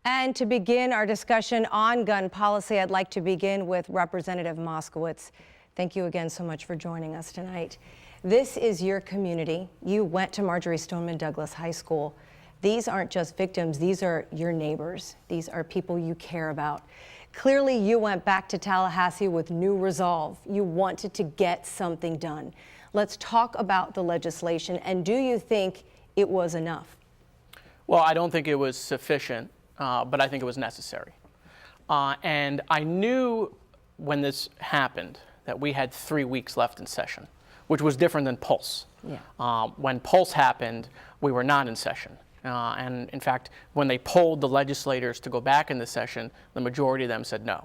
And to begin our discussion on gun policy, I'd like to begin with Representative Moskowitz. Thank you again so much for joining us tonight. This is your community. You went to Marjory Stoneman Douglas High School. These aren't just victims, these are your neighbors. These are people you care about. Clearly, you went back to Tallahassee with new resolve. You wanted to get something done. Let's talk about the legislation, and do you think it was enough? Well, I don't think it was sufficient, but I think it was necessary. And I knew when this happened that we had 3 weeks left in session, which was different than Pulse. Yeah. When Pulse happened, we were not in session. And in fact, when they polled the legislators to go back in the session, the majority of them said no.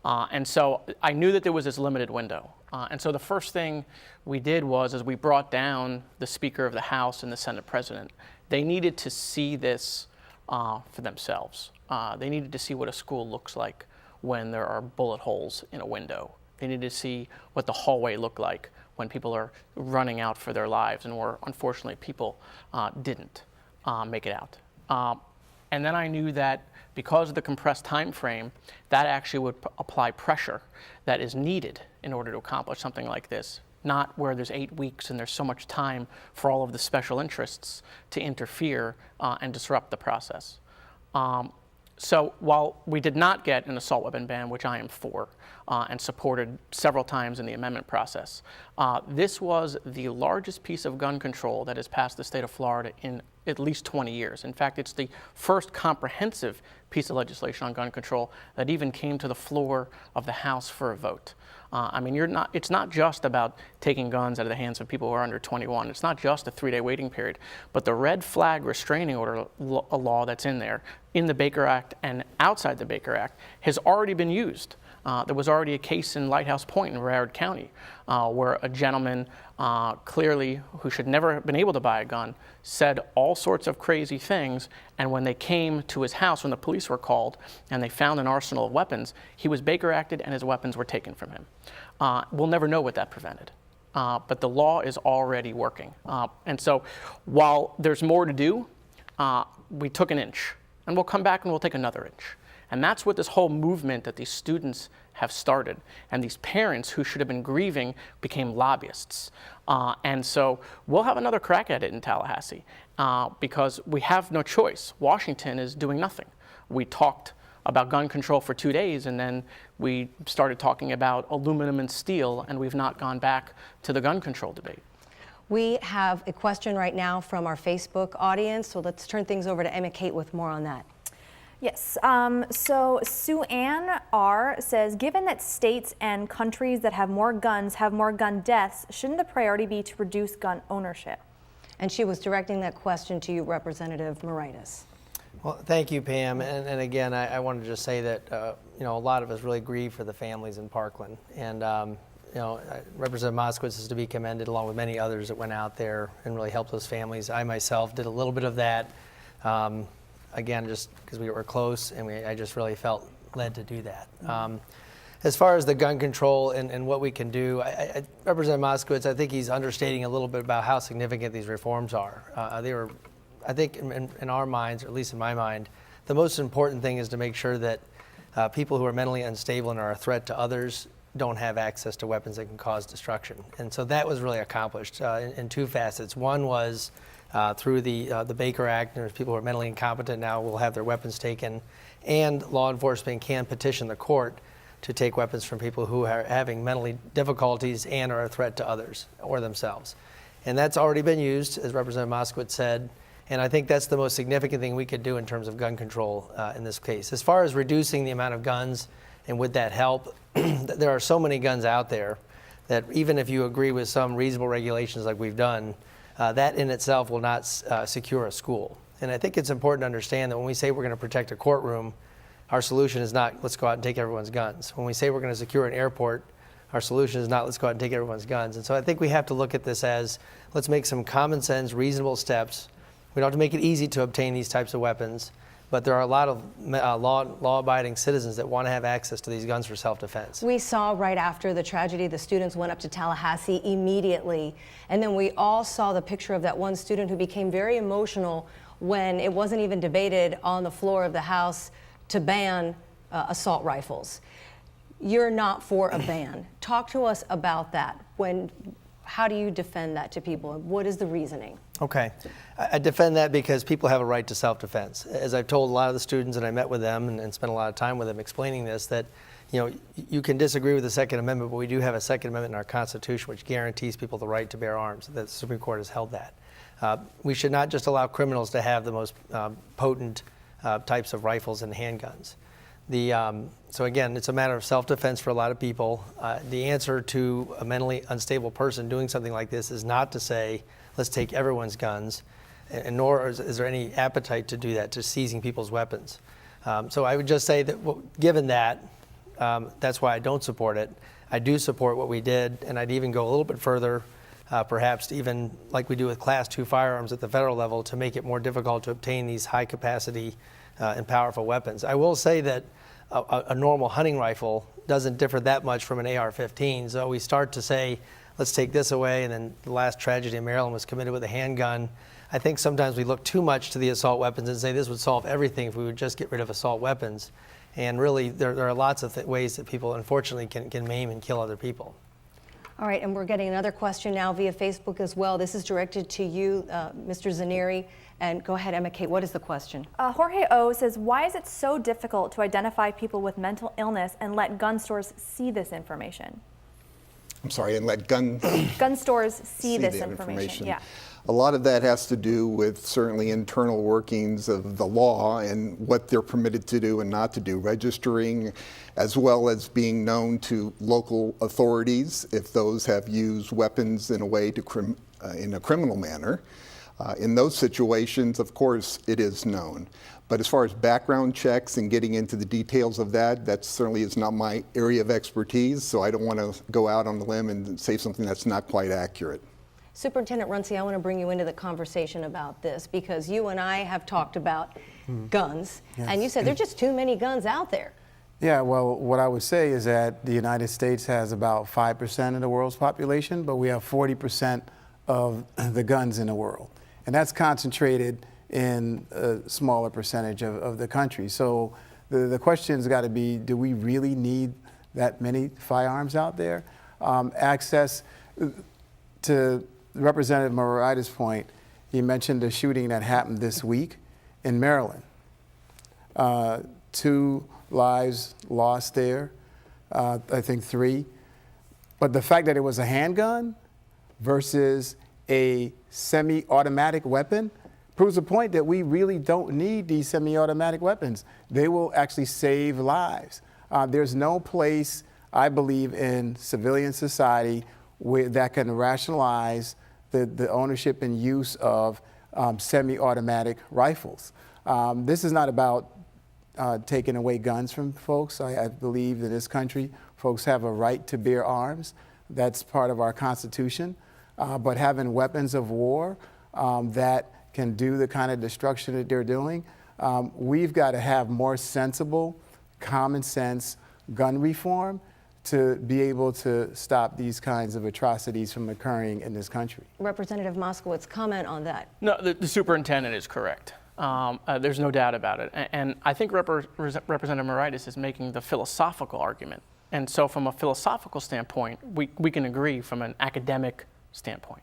And so I knew that there was this limited window. And so the first thing we did was we brought down the Speaker of the House and the Senate President. They needed to see this for themselves. They needed to see what a school looks like when there are bullet holes in a window. They needed to see what the hallway looked like when people are running out for their lives, and where unfortunately people didn't make it out. And then I knew that because of the compressed time frame, that actually would apply pressure that is needed in order to accomplish something like this. Not where there's 8 weeks and there's so much time for all of the special interests to interfere and disrupt the process. So while we did not get an assault weapon ban, which I am for and supported several times in the amendment process, this was the largest piece of gun control that has passed the state of Florida in at least 20 years. In fact, it's the first comprehensive piece of legislation on gun control that even came to the floor of the House for a vote. I mean, it's not just about taking guns out of the hands of people who are under 21. It's not just a 3-day waiting period, but the red flag restraining order law that's in there, in the Baker Act and outside the Baker Act, has already been used. There was already a case in Lighthouse Point in Broward County where a gentleman clearly, who should never have been able to buy a gun, said all sorts of crazy things, and when they came to his house, when the police were called and they found an arsenal of weapons, he was Baker Acted and his weapons were taken from him. We'll never know what that prevented. But the law is already working. And so while there's more to do, we took an inch, and we'll come back and we'll take another inch. And that's what this whole movement that these students have started. And these parents who should have been grieving became lobbyists. And so we'll have another crack at it in Tallahassee because we have no choice. Washington is doing nothing. We talked about gun control for 2 days, and then we started talking about aluminum and steel, and we've not gone back to the gun control debate. We have a question right now from our Facebook audience, so let's turn things over to Emma Kate with more on that. Yes, so Sue Ann R. says, given that states and countries that have more guns have more gun deaths, shouldn't the priority be to reduce gun ownership? And she was directing that question to you, Representative Moraitis. Well, thank you, Pam. And again, I wanted to just say that, a lot of us really grieve for the families in Parkland. And, Representative Moskowitz is to be commended, along with many others that went out there and really helped those families. I myself did a little bit of that. Again, just because we were close, and I just really felt led to do that. As far as the gun control and what we can do, Representative Moskowitz, I think he's understating a little bit about how significant these reforms are. They were, I think, in our minds, or at least in my mind, the most important thing is to make sure that people who are mentally unstable and are a threat to others don't have access to weapons that can cause destruction. And so that was really accomplished in two facets. One was through the Baker Act, and there's people who are mentally incompetent now will have their weapons taken, and law enforcement can petition the court to take weapons from people who are having mentally difficulties and are a threat to others or themselves. And that's already been used, as Representative Moskowitz said, and I think that's the most significant thing we could do in terms of gun control in this case. As far as reducing the amount of guns, and would that help, there are so many guns out there that even if you agree with some reasonable regulations like we've done, that in itself will not secure a school. And I think it's important to understand that when we say we're going to protect a courtroom, our solution is not let's go out and take everyone's guns. When we say we're going to secure an airport, our solution is not let's go out and take everyone's guns. And so I think we have to look at this as let's make some common sense, reasonable steps. We don't have to make it easy to obtain these types of weapons, but there are a lot of law-abiding citizens that want to have access to these guns for self-defense. We saw right after the tragedy, the students went up to Tallahassee immediately, and then we all saw the picture of that one student who became very emotional when it wasn't even debated on the floor of the House to ban assault rifles. You're not for a ban. Talk to us about that. How do you defend that to people? What is the reasoning? Okay. I defend that because people have a right to self-defense. As I've told a lot of the students, and I met with them and spent a lot of time with them explaining this, that you can disagree with the Second Amendment, but we do have a Second Amendment in our Constitution which guarantees people the right to bear arms. The Supreme Court has held that. We should not just allow criminals to have the most potent types of rifles and handguns. So again, it's a matter of self-defense for a lot of people. The answer to a mentally unstable person doing something like this is not to say, let's take everyone's guns, and nor is there any appetite to do that, to seizing people's weapons. So I would just say that given that, that's why I don't support it. I do support what we did, and I'd even go a little bit further, perhaps even like we do with Class 2 firearms at the federal level, to make it more difficult to obtain these high-capacity and powerful weapons. I will say that a normal hunting rifle doesn't differ that much from an AR-15. So we start to say, let's take this away, and then the last tragedy in Maryland was committed with a handgun. I think sometimes we look too much to the assault weapons and say this would solve everything if we would just get rid of assault weapons. And really, there are lots of ways that people, unfortunately, can maim and kill other people. All right, and we're getting another question now via Facebook as well. This is directed to you, Mr. Zanieri. And go ahead, Emma Kate, what is the question? Jorge O says, why is it so difficult to identify people with mental illness and let gun stores see this information? I'm sorry, and let gun stores see this the information. Yeah. A lot of that has to do with certainly internal workings of the law and what they're permitted to do and not to do, registering, as well as being known to local authorities if those have used weapons in a way to in a criminal manner. In those situations, of course, it is known. But as far as background checks and getting into the details of that, that certainly is not my area of expertise, so I don't want to go out on the limb and say something that's not quite accurate. Superintendent Runcie, I want to bring you into the conversation about this because you and I have talked about guns, and you said there are just too many guns out there. Yeah, well, what I would say is that the United States has about 5% of the world's population, but we have 40% of the guns in the world. And that's concentrated in a smaller percentage of the country. So the question's got to be, do we really need that many firearms out there? Access to Representative Moraitis' point, he mentioned the shooting that happened this week in Maryland. 2 lives lost there, I think 3. But the fact that it was a handgun versus a semi-automatic weapon proves the point that we really don't need these semi-automatic weapons. They will actually save lives. There's no place, I believe, in civilian society that can rationalize the ownership and use of semi-automatic rifles. This is not about taking away guns from folks. I believe in this country, folks have a right to bear arms. That's part of our Constitution. But having weapons of war that can do the kind of destruction that they're doing, we've got to have more sensible, common sense gun reform to be able to stop these kinds of atrocities from occurring in this country. Representative Moskowitz, comment on that. No, the superintendent is correct. There's no doubt about it. And I think Representative Moraitis is making the philosophical argument. And so from a philosophical standpoint, we can agree from an academic standpoint.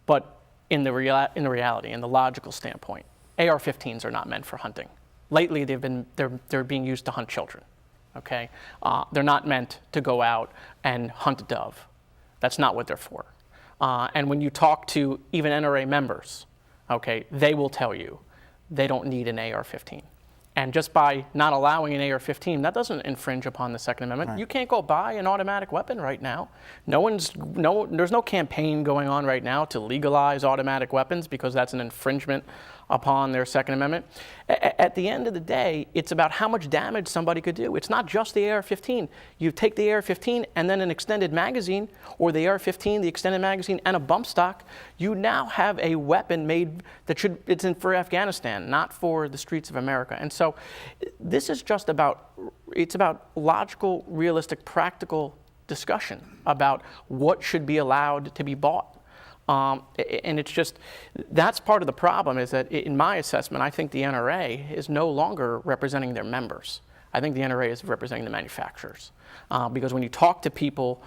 But in the reality, in the logical standpoint, AR-15s are not meant for hunting. Lately, they're being used to hunt children. Okay, they're not meant to go out and hunt a dove. That's not what they're for. And when you talk to even NRA members, okay, they will tell you they don't need an AR-15. And just by not allowing an AR-15, that doesn't infringe upon the Second Amendment. Right. You can't go buy an automatic weapon right now. There's no campaign going on right now to legalize automatic weapons because that's an infringement upon their Second Amendment. At the end of the day, it's about how much damage somebody could do. It's not just the AR-15. You take the AR-15 and then an extended magazine, or the AR-15, the extended magazine, and a bump stock. You now have a weapon made that it's in for Afghanistan, not for the streets of America. And so this is just about logical, realistic, practical discussion about what should be allowed to be bought. And it's just, that's part of the problem, is that in my assessment, I think the NRA is no longer representing their members. I think the NRA is representing the manufacturers. Because when you talk to people,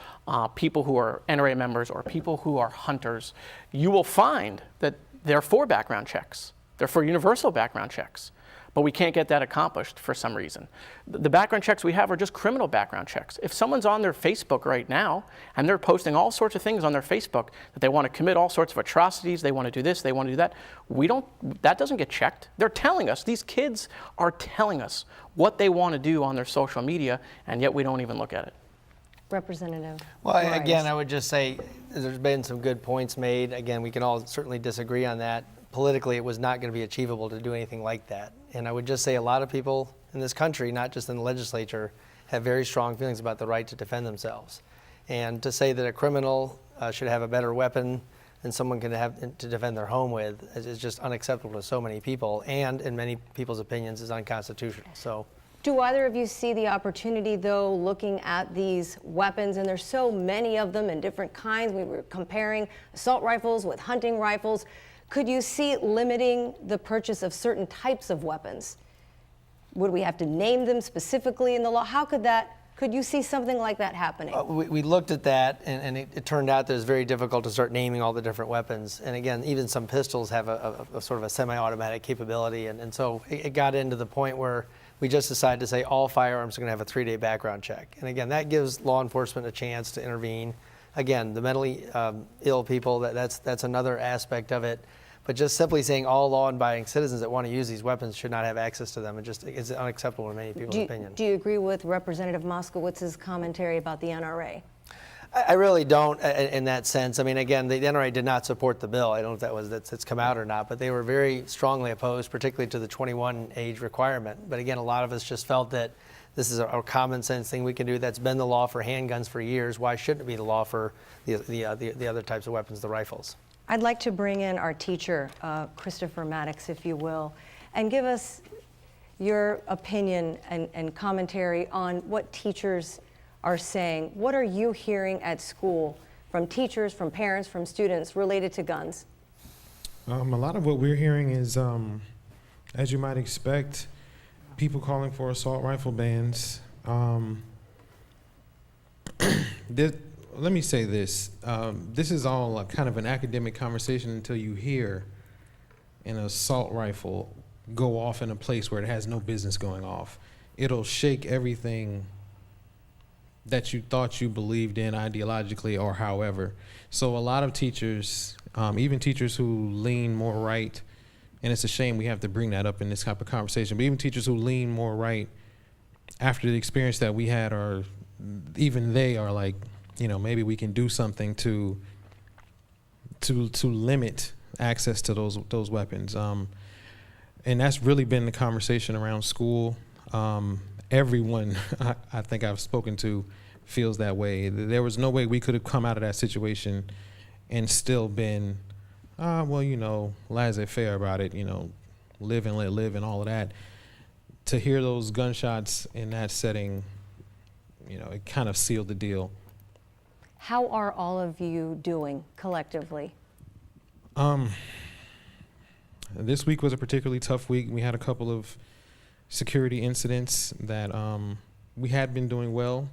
people who are NRA members or people who are hunters, you will find that they're for background checks. They're for universal background checks. But we can't get that accomplished for some reason. The background checks we have are just criminal background checks. If someone's on their Facebook right now and they're posting all sorts of things on their Facebook that they want to commit all sorts of atrocities, they want to do this, they want to do that, that doesn't get checked. They're telling us, these kids are telling us what they want to do on their social media, and yet we don't even look at it. Representative. Well, Moritas. again, I would just say there's been some good points made. Again, we can all certainly disagree on that. Politically, it was not going to be achievable to do anything like that. And I would just say a lot of people in this country, not just in the legislature, have very strong feelings about the right to defend themselves. And to say that a criminal should have a better weapon than someone can have to defend their home with is just unacceptable to so many people, and in many people's opinions is unconstitutional. So. Do either of you see the opportunity, though, looking at these weapons, and there's so many of them in different kinds? We were comparing assault rifles with hunting rifles. Could you see limiting the purchase of certain types of weapons? Would we have to name them specifically in the law? Could you see something like that happening? We looked at that, and it turned out that it was very difficult to start naming all the different weapons. And again, even some pistols have a sort of a semi-automatic capability. And so it got into the point where we just decided to say all firearms are going to have a 3-day background check. And again, that gives law enforcement a chance to intervene. Again, the mentally ill people, that's another aspect of it. But just simply saying all law-abiding citizens that want to use these weapons should not have access to them, it's unacceptable in many people's opinion. Do you agree with Representative Moskowitz's commentary about the NRA? I really don't in that sense. I mean, again, the NRA did not support the bill. I don't know if that's come out or not, but they were very strongly opposed, particularly to the 21 age requirement. But again, a lot of us just felt that this is a common sense thing we can do. That's been the law for handguns for years. Why shouldn't it be the law for the other types of weapons, the rifles? I'd like to bring in our teacher, Christopher Maddox, if you will, and give us your opinion and commentary on what teachers are saying. What are you hearing at school from teachers, from parents, from students related to guns? A lot of what we're hearing is, as you might expect, people calling for assault rifle bans. Let me say this. This is all a kind of an academic conversation until you hear an assault rifle go off in a place where it has no business going off. It'll shake everything that you thought you believed in ideologically or however. So a lot of teachers, even teachers who lean more right, and it's a shame we have to bring that up in this type of conversation, but even teachers who lean more right after the experience that we had, or even they are like, maybe we can do something to limit access to those weapons. And that's really been the conversation around school. Everyone I think I've spoken to feels that way. There was no way we could have come out of that situation and still been, laissez-faire about it, live and let live and all of that. To hear those gunshots in that setting, it kind of sealed the deal. How are all of you doing collectively? This week was a particularly tough week. We had a couple of security incidents that we had been doing well,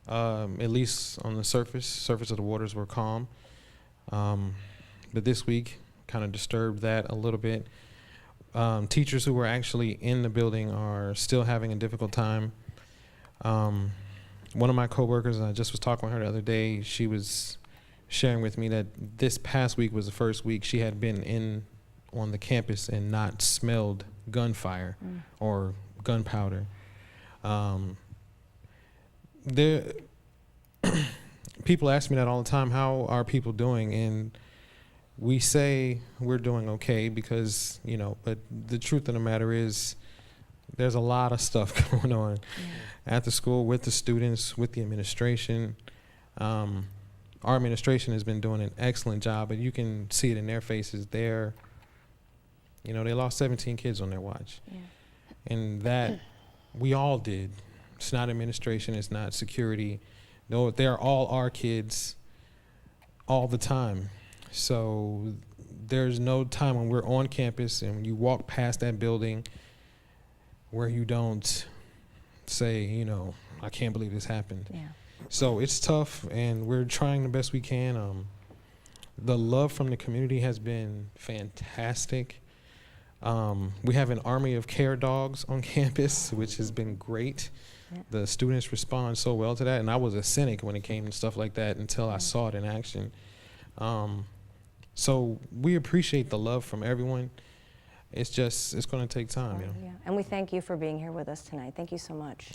at least on the surface of the waters were calm. But this week kind of disturbed that a little bit. Teachers who were actually in the building are still having a difficult time. One of my coworkers, and I just was talking with her the other day, she was sharing with me that this past week was the first week she had been on the campus and not smelled gunfire or gunpowder. People ask me that all the time, how are people doing? And we say we're doing okay because, but the truth of the matter is there's a lot of stuff going on at the school with the students, with the administration. Our administration has been doing an excellent job, but you can see it in their faces. They lost 17 kids on their watch. Yeah. And that we all did. It's not administration, it's not security. No, they're all our kids all the time. So there's no time when we're on campus and you walk past that building where you don't say, you know, I can't believe this happened. Yeah. So it's tough, and we're trying the best we can. The love from the community has been fantastic. We have an army of care dogs on campus, which has been great. Yeah. The students respond so well to that, and I was a cynic when it came to stuff like that until I saw it in action. So we appreciate the love from everyone. It's going to take time. You know? Yeah. And we thank you for being here with us tonight. Thank you so much.